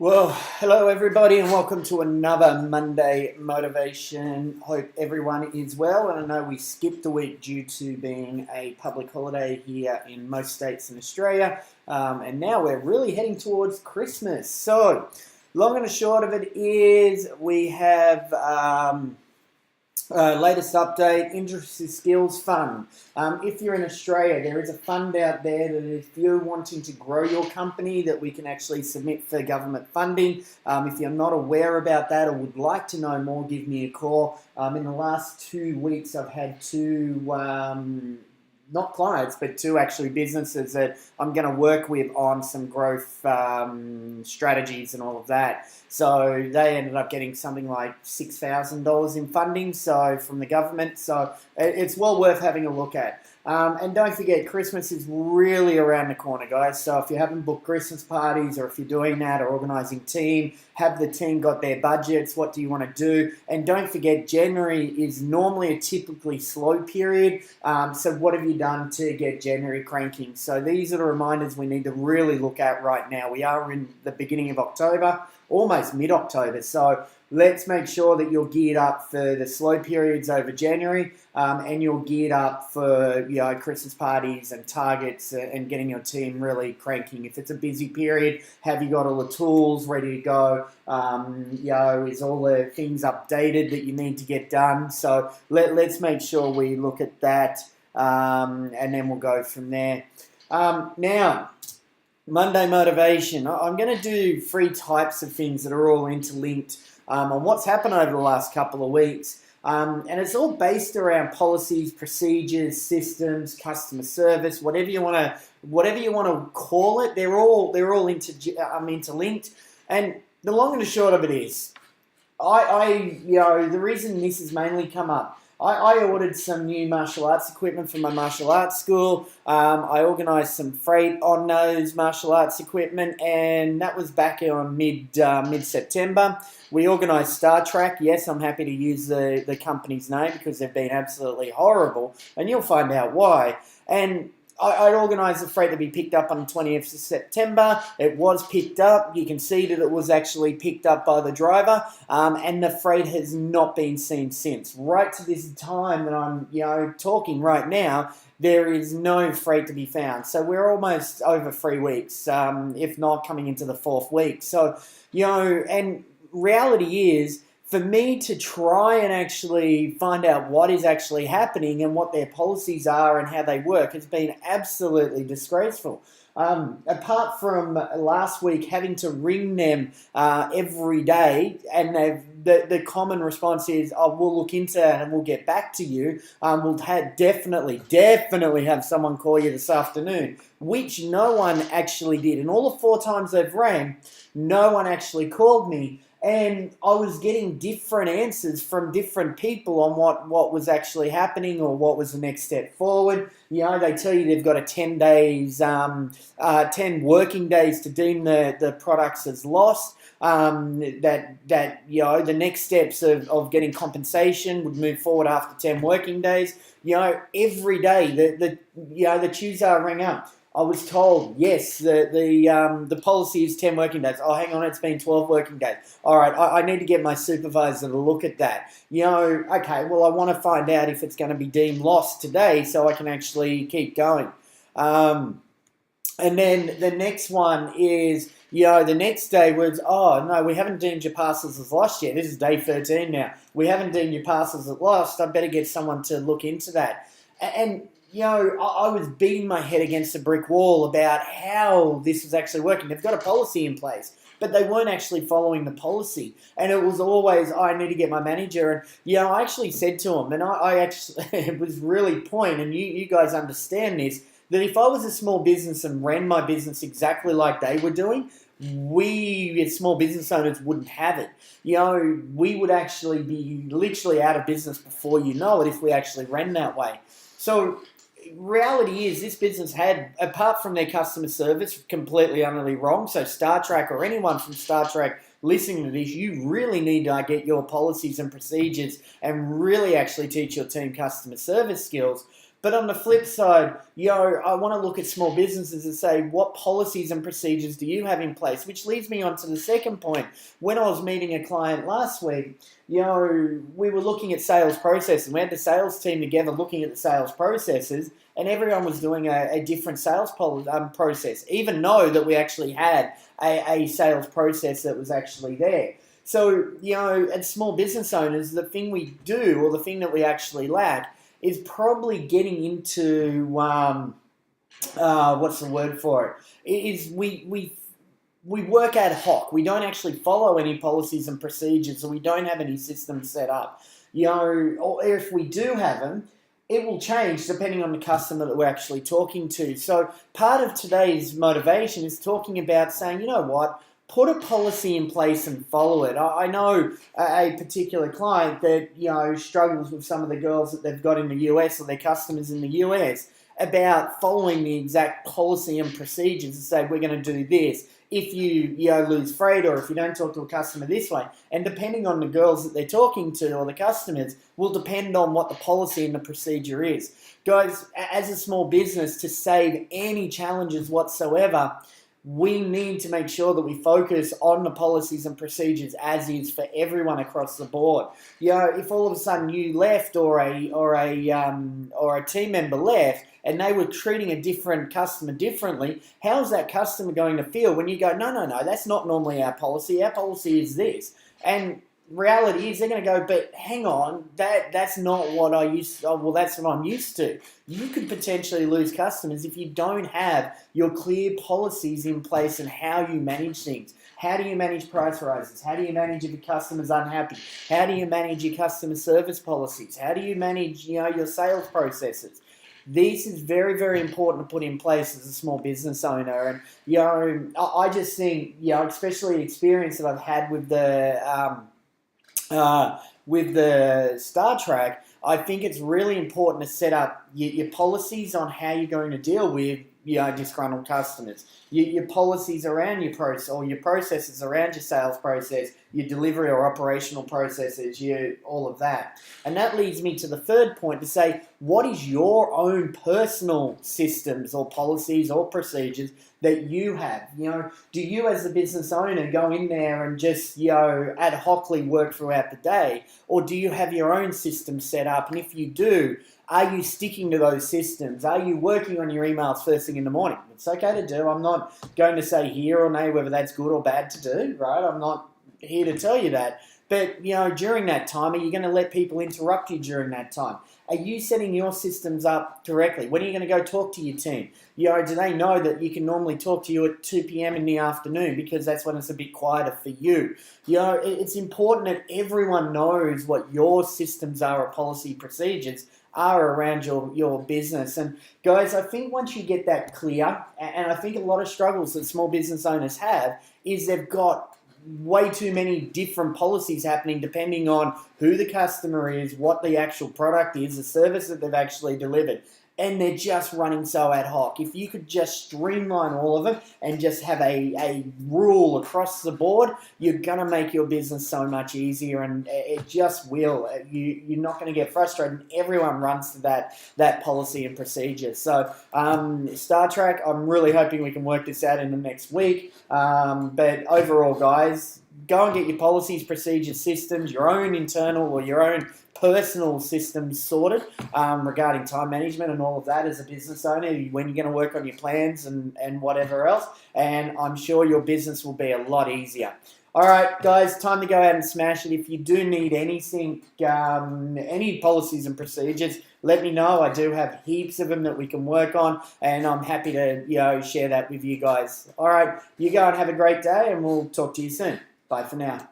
Well, hello everybody, and welcome to another Monday Motivation. Hope everyone is well, and I know we skipped a week due to being a public holiday here in most states in Australia, and now we're really heading towards Christmas. So, long and the short of it is we have latest update, Industry Skills Fund. If you're in Australia, there is a fund out there that if you're wanting to grow your company, that we can actually submit for government funding. If you're not aware about that or would like to know more, give me a call. In the last 2 weeks, I've had two not clients, but two actually businesses that I'm going to work with on some growth strategies and all of that. So they ended up getting something like $6,000 in funding, so from the government. So it's well worth having a look at. And don't forget, Christmas is really around the corner, guys. So if you haven't booked Christmas parties, or if you're doing that, or organising team, have the team got their budgets? What do you want to do? And don't forget, January is normally a typically slow period. So what have you done to get January cranking? So these are the reminders we need to really look at right now. We are in the beginning of October, almost mid-October. So let's make sure that you're geared up for the slow periods over January, and you're geared up for Christmas parties and targets and getting your team really cranking. If it's a busy period, have you got all the tools ready to go? Is all the things updated that you need to get done? So let's make sure we look at that, and then we'll go from there. Now, Monday Motivation. I'm going to do 3 types of things that are all interlinked on what's happened over the last couple of weeks. And it's all based around policies, procedures, systems, customer service, whatever you want to call it. They're all interlinked. And the long and the short of it is, the reason this has mainly come up, I ordered some new martial arts equipment from my martial arts school. I organised some freight on those martial arts equipment, and that was back on mid-September. We organised Star Track. Yes, I'm happy to use the company's name because they've been absolutely horrible, and you'll find out why. And I organised the freight to be picked up on the 20th of September. It was picked up. You can see that it was actually picked up by the driver, and the freight has not been seen since. Right to this time that I'm talking right now, there is no freight to be found. So we're almost over 3 weeks, if not coming into the 4th week. So, and reality is, for me to try and actually find out what is actually happening and what their policies are and how they work has been absolutely disgraceful. Apart from last week having to ring them every day, and the common response is, "Oh, we'll look into that and we'll get back to you. We'll definitely have someone call you this afternoon," which no one actually did. And all the 4 times they've rang, no one actually called me. And I was getting different answers from different people on what was actually happening or what was the next step forward. They tell you they've got a 10 working days to deem the products as lost. The next steps of getting compensation would move forward after 10 working days. Every day the Tuesday I rang up, I was told, yes, the policy is 10 working days. Oh, hang on, it's been 12 working days. All right, I need to get my supervisor to look at that. Okay, well, I want to find out if it's going to be deemed lost today so I can actually keep going. And then the next one is, the next day was, oh, no, we haven't deemed your parcels as lost yet. This is day 13 now. We haven't deemed your parcels as lost. I better get someone to look into that. And I was beating my head against a brick wall about how this was actually working. They've got a policy in place, but they weren't actually following the policy. And it was always, I need to get my manager. And, I actually said to him, and I actually, it was really point, and you guys understand this, that if I was a small business and ran my business exactly like they were doing, we as small business owners wouldn't have it. We would actually be literally out of business before you know it if we actually ran that way. So reality is, this business had, apart from their customer service, completely utterly wrong. So Star Trek, or anyone from Star Trek listening to this, you really need to get your policies and procedures and really actually teach your team customer service skills. But on the flip side, I want to look at small businesses and say, what policies and procedures do you have in place? Which leads me on to the second point. When I was meeting a client last week, we were looking at sales processes. We had the sales team together looking at the sales processes, and everyone was doing a different sales process, even though that we actually had a sales process that was actually there. So, as small business owners, the thing we do, or the thing that we actually lack, is probably getting into, what's the word for it? Is we work ad hoc. We don't actually follow any policies and procedures, so we don't have any systems set up. Or if we do have them, it will change depending on the customer that we're actually talking to. So part of today's motivation is talking about saying, you know what, put a policy in place and follow it. I know a particular client that, struggles with some of the girls that they've got in the US, or their customers in the US, about following the exact policy and procedures to say, we're going to do this. If you lose freight, or if you don't talk to a customer this way, and depending on the girls that they're talking to or the customers, will depend on what the policy and the procedure is. Guys, as a small business, to save any challenges whatsoever, we need to make sure that we focus on the policies and procedures as is for everyone across the board. If all of a sudden you left, or a team member left, and they were treating a different customer differently, how's that customer going to feel when you go, no, that's not normally our policy. Our policy is this. And reality is they're going to go, but hang on, that's not what I used to, well, that's what I'm used to. You could potentially lose customers if you don't have your clear policies in place and how you manage things. How do you manage price rises? How do you manage if your customer's unhappy? How do you manage your customer service policies? How do you manage, your sales processes? This is very, very important to put in place as a small business owner. And, I just think, especially experience that I've had with the Star Trek, I think it's really important to set up your policies on how you're going to deal with disgruntled customers. Your policies around your process, or your processes around your sales process, your delivery or operational processes, all of that. And that leads me to the third point, to say, what is your own personal systems or policies or procedures that you have? Do you as a business owner go in there and just, ad hocly work throughout the day? Or do you have your own system set up? And if you do, are you sticking to those systems? Are you working on your emails first thing in the morning? It's okay to do. I'm not going to say here or nay whether that's good or bad to do, right? I'm not here to tell you that. But, during that time, are you going to let people interrupt you during that time? Are you setting your systems up correctly? When are you going to go talk to your team? Do they know that you can normally talk to you at 2 p.m. in the afternoon because that's when it's a bit quieter for you? It's important that everyone knows what your systems are, or policy procedures are around your business. And guys, I think once you get that clear, and I think a lot of struggles that small business owners have is they've got way too many different policies happening depending on who the customer is, what the actual product is, the service that they've actually delivered. And they're just running so ad hoc. If you could just streamline all of them and just have a rule across the board, you're going to make your business so much easier, and it just will. You're not going to get frustrated. Everyone runs to that policy and procedure. So Star Trek, I'm really hoping we can work this out in the next week. But overall, guys, go and get your policies, procedures, systems, your own internal or your own personal systems sorted regarding time management and all of that as a business owner, when you're going to work on your plans and whatever else. And I'm sure your business will be a lot easier. All right, guys, time to go out and smash it. If you do need anything, any policies and procedures, let me know. I do have heaps of them that we can work on, and I'm happy to share that with you guys. All right, you go and have a great day, and we'll talk to you soon. Bye for now.